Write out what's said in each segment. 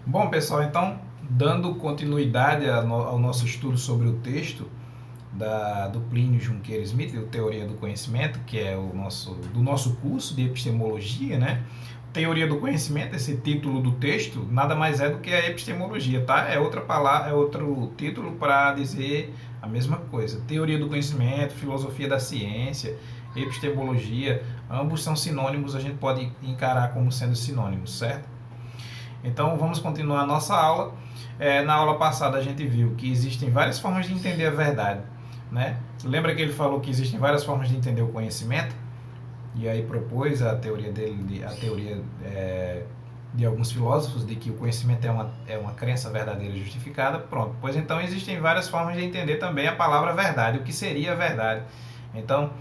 Bom, pessoal, então, dando continuidade ao nosso estudo sobre o texto do Plínio Junqueira Smith, o Teoria do Conhecimento, que é do nosso curso de epistemologia, né? Teoria do Conhecimento, esse título do texto, nada mais é do que a epistemologia, tá? É outra palavra, é outro título para dizer a mesma coisa. Teoria do Conhecimento, filosofia da ciência, epistemologia, ambos são sinônimos, a gente pode encarar como sendo sinônimos, certo? Então vamos continuar a nossa aula. Na aula passada a gente viu que existem várias formas de entender a verdade, né? Lembra que ele falou que existem várias formas de entender o conhecimento? E aí propôs a teoria dele, de alguns filósofos de que o conhecimento é uma crença verdadeira justificada. Pronto, pois então existem várias formas de entender também a palavra verdade, o que seria a verdade. Então,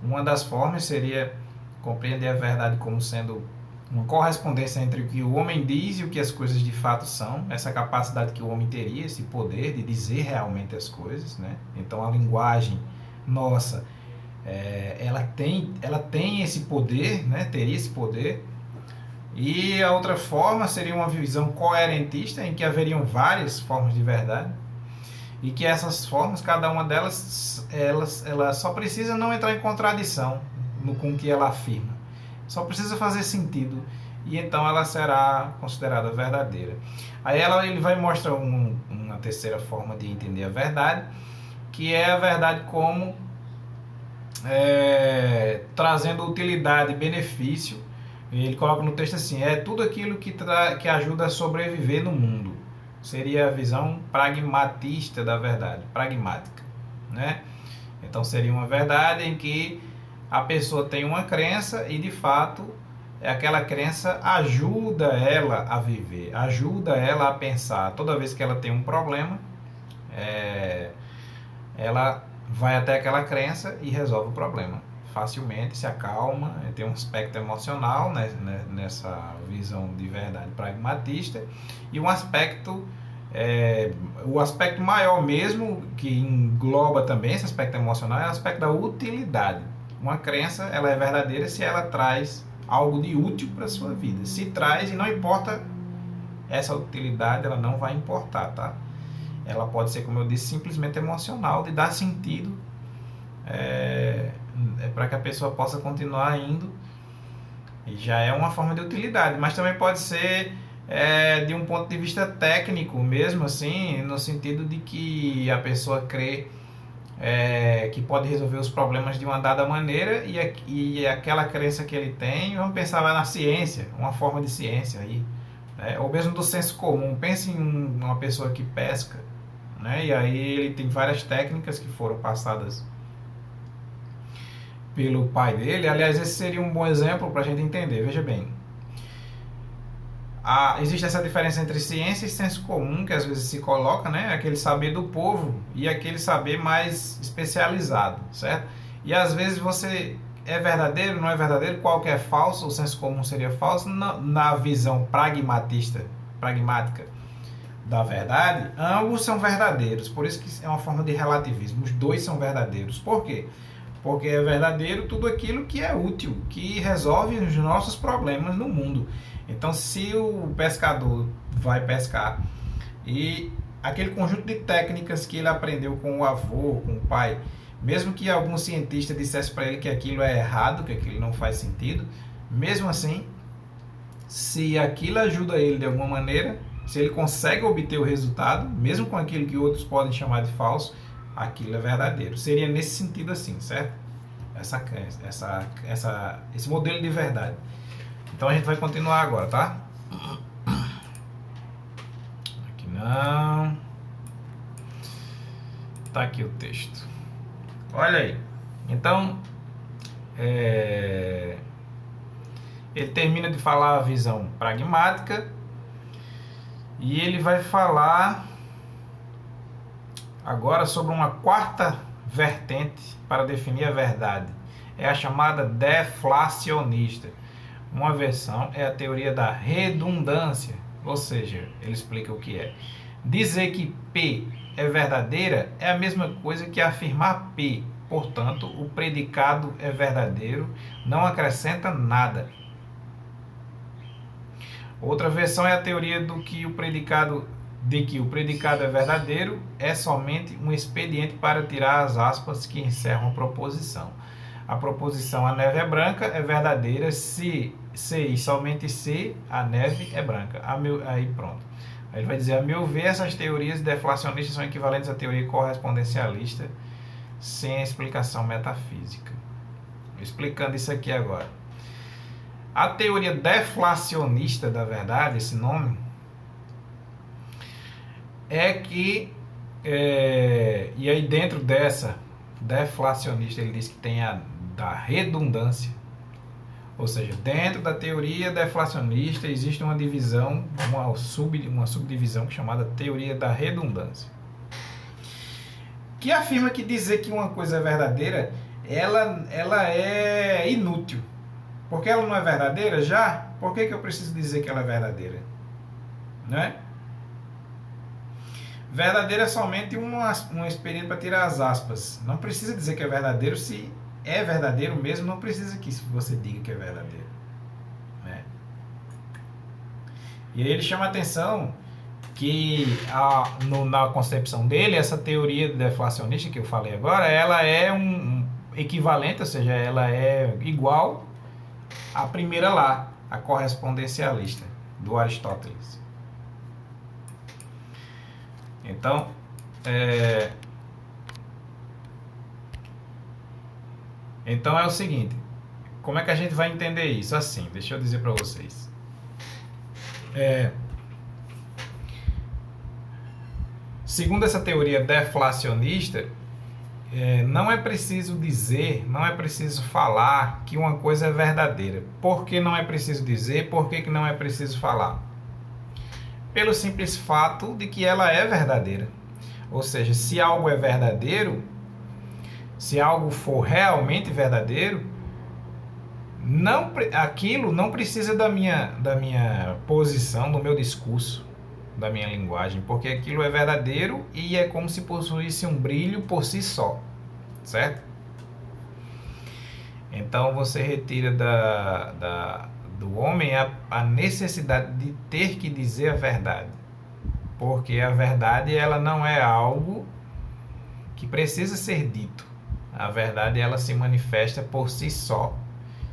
uma das formas seria compreender a verdade como sendo uma correspondência entre o que o homem diz e o que as coisas de fato são, essa capacidade que o homem teria, esse poder de dizer realmente as coisas, né? Então a linguagem nossa, ela tem esse poder, né? Teria esse poder. E a outra forma seria uma visão coerentista, em que haveriam várias formas de verdade, e que essas formas, cada uma delas, ela só precisa não entrar em contradição com o que ela afirma. Só precisa fazer sentido e então ela será considerada verdadeira. Aí ele vai mostrar uma terceira forma de entender a verdade, que é a verdade como trazendo utilidade, benefício. Ele coloca no texto assim: é tudo aquilo que ajuda a sobreviver no mundo. Seria a visão pragmatista da verdade, pragmática, né? Então seria uma verdade em que a pessoa tem uma crença e de fato aquela crença ajuda ela a viver, ajuda ela a pensar. Toda vez que ela tem um problema, ela vai até aquela crença e resolve o problema facilmente, se acalma, tem um aspecto emocional, né, nessa visão de verdade pragmatista, e um aspecto o aspecto maior mesmo, que engloba também esse aspecto emocional, é o aspecto da utilidade. Uma crença, ela é verdadeira se ela traz algo de útil para a sua vida. Se traz, e não importa essa utilidade, ela não vai importar, tá? Ela pode ser, como eu disse, simplesmente emocional, de dar sentido para que a pessoa possa continuar indo. E já é uma forma de utilidade, mas também pode ser de um ponto de vista técnico mesmo, assim, no sentido de que a pessoa crê que pode resolver os problemas de uma dada maneira, e aquela crença que ele tem, vamos pensar lá na ciência, uma forma de ciência aí, né? Ou mesmo do senso comum. Pense em uma pessoa que pesca, né? E aí ele tem várias técnicas que foram passadas pelo pai dele. Aliás, esse seria um bom exemplo para a gente entender. Veja bem, existe essa diferença entre ciência e senso comum, que às vezes se coloca, né? Aquele saber do povo e aquele saber mais especializado, certo? E às vezes você é verdadeiro, não é verdadeiro, qual que é falso, o senso comum seria falso. Na visão pragmática da verdade, ambos são verdadeiros. Por isso que é uma forma de relativismo. Os dois são verdadeiros. Por quê? Porque é verdadeiro tudo aquilo que é útil, que resolve os nossos problemas no mundo. Então, se o pescador vai pescar e aquele conjunto de técnicas que ele aprendeu com o avô, com o pai, mesmo que algum cientista dissesse para ele que aquilo é errado, que aquilo não faz sentido, mesmo assim, se aquilo ajuda ele de alguma maneira, se ele consegue obter o resultado, mesmo com aquilo que outros podem chamar de falso, aquilo é verdadeiro. Seria nesse sentido assim, certo? Esse modelo de verdade. Então a gente vai continuar agora, tá? Aqui não. Tá aqui o texto. Olha aí. Então, ele termina de falar a visão pragmática e ele vai falar agora sobre uma quarta vertente para definir a verdade. É a chamada deflacionista. Uma versão é a teoria da redundância, ou seja, ele explica o que é. Dizer que P é verdadeira é a mesma coisa que afirmar P. Portanto, o predicado é verdadeiro, não acrescenta nada. Outra versão é a teoria de que o predicado é verdadeiro é somente um expediente para tirar as aspas que encerram a proposição. A proposição a neve é branca é verdadeira se e somente se a neve é branca. Aí pronto. Aí ele vai dizer, a meu ver, essas teorias deflacionistas são equivalentes à teoria correspondencialista sem a explicação metafísica. Explicando isso aqui agora. A teoria deflacionista, da verdade, esse nome, é que, e aí dentro dessa deflacionista, ele diz que tem a da redundância, ou seja, dentro da teoria deflacionista existe uma divisão, uma subdivisão chamada teoria da redundância, que afirma que dizer que uma coisa é verdadeira, ela é inútil. Porque ela não é verdadeira já, por que eu preciso dizer que ela é verdadeira? Né? Verdadeira é somente um expediente para tirar as aspas. Não precisa dizer que é verdadeiro. Se é verdadeiro mesmo, não precisa que você diga que é verdadeiro. Né? E aí ele chama a atenção que na concepção dele, essa teoria deflacionista que eu falei agora, ela é um equivalente, ou seja, ela é igual à primeira lá, a correspondencialista, do Aristóteles. Então, então é o seguinte, como é que a gente vai entender isso? Assim, deixa eu dizer para vocês. Segundo essa teoria deflacionista, não é preciso dizer, não é preciso falar que uma coisa é verdadeira. Por que não é preciso dizer? Por que não é preciso falar? Pelo simples fato de que ela é verdadeira. Ou seja, se algo é verdadeiro, se algo for realmente verdadeiro, aquilo não precisa da minha posição, do meu discurso, da minha linguagem, porque aquilo é verdadeiro e é como se possuísse um brilho por si só, certo? Então você retira do homem a necessidade de ter que dizer a verdade, porque a verdade ela não é algo que precisa ser dito. A verdade ela se manifesta por si só.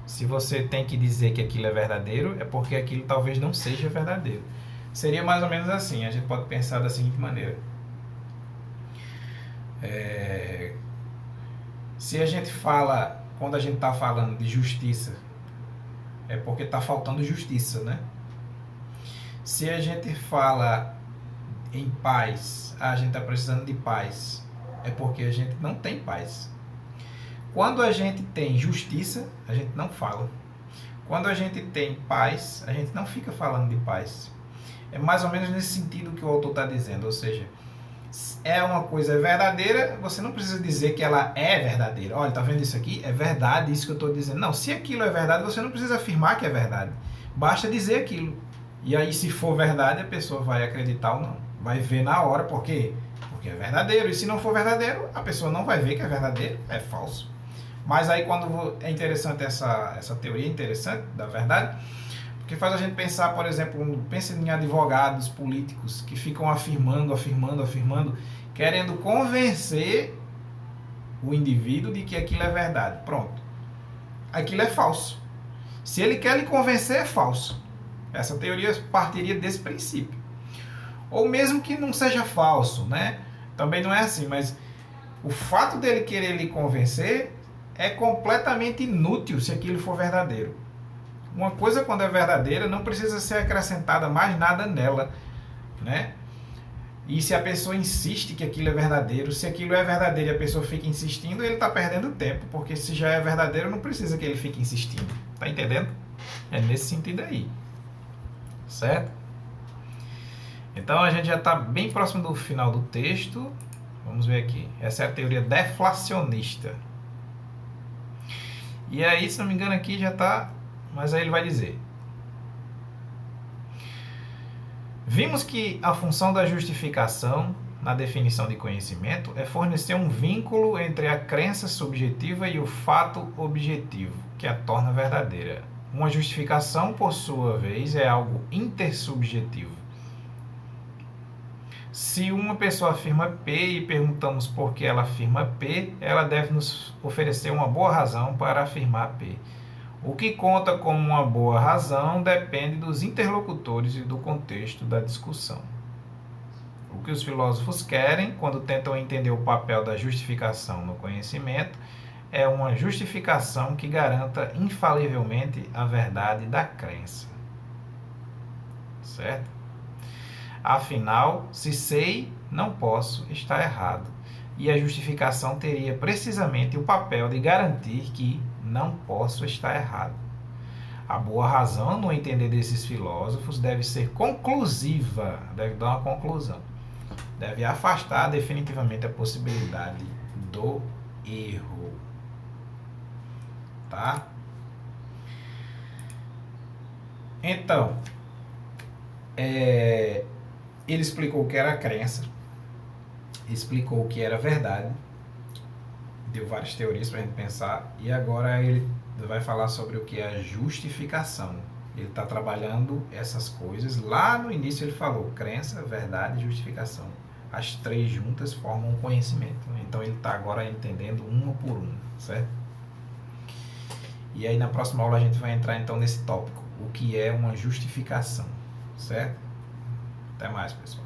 Se você tem que dizer que aquilo é verdadeiro, é porque aquilo talvez não seja verdadeiro. Seria mais ou menos assim, a gente pode pensar da seguinte maneira. Se a gente fala, quando a gente está falando de justiça, é porque está faltando justiça, né? Se a gente fala em paz, a gente está precisando de paz, é porque a gente não tem paz. Quando a gente tem justiça, a gente não fala. Quando a gente tem paz, a gente não fica falando de paz. É mais ou menos nesse sentido que o autor está dizendo, ou seja, é uma coisa verdadeira, você não precisa dizer que ela é verdadeira. Olha, tá vendo isso aqui? É verdade isso que eu estou dizendo. Não, se aquilo é verdade, você não precisa afirmar que é verdade. Basta dizer aquilo. E aí, se for verdade, a pessoa vai acreditar ou não. Vai ver na hora, por quê? Porque é verdadeiro. E se não for verdadeiro, a pessoa não vai ver que é verdadeiro, é falso. Mas aí, quando é interessante essa teoria interessante da verdade, porque faz a gente pensar, por exemplo, pensa em advogados políticos que ficam afirmando, querendo convencer o indivíduo de que aquilo é verdade. Pronto. Aquilo é falso. Se ele quer lhe convencer, é falso. Essa teoria partiria desse princípio. Ou mesmo que não seja falso, né? Também não é assim, mas o fato dele querer lhe convencer é completamente inútil se aquilo for verdadeiro. Uma coisa, quando é verdadeira, não precisa ser acrescentada mais nada nela, né? E se a pessoa insiste que aquilo é verdadeiro, se aquilo é verdadeiro e a pessoa fica insistindo, ele está perdendo tempo, porque se já é verdadeiro, não precisa que ele fique insistindo. Tá entendendo? É nesse sentido aí. Certo? Então a gente já está bem próximo do final do texto. Vamos ver aqui. Essa é a teoria deflacionista. E aí, se não me engano, aqui já está... Mas aí ele vai dizer: vimos que a função da justificação na definição de conhecimento é fornecer um vínculo entre a crença subjetiva e o fato objetivo, que a torna verdadeira. Uma justificação, por sua vez, é algo intersubjetivo. Se uma pessoa afirma P e perguntamos por que ela afirma P, ela deve nos oferecer uma boa razão para afirmar P. O que conta como uma boa razão depende dos interlocutores e do contexto da discussão. O que os filósofos querem, quando tentam entender o papel da justificação no conhecimento, é uma justificação que garanta infalivelmente a verdade da crença. Certo? Afinal, se sei, não posso estar errado. E a justificação teria precisamente o papel de garantir que não posso estar errado. A boa razão, no entender desses filósofos, deve ser conclusiva, deve dar uma conclusão. Deve afastar definitivamente a possibilidade do erro. Tá? Então, ele explicou o que era crença, explicou o que era verdade, deu várias teorias para a gente pensar, e agora ele vai falar sobre o que é a justificação. Ele está trabalhando essas coisas. Lá no início ele falou crença, verdade e justificação. As três juntas formam um conhecimento. Então ele está agora entendendo uma por uma, certo? E aí na próxima aula a gente vai entrar então nesse tópico, o que é uma justificação, certo? Até mais, pessoal.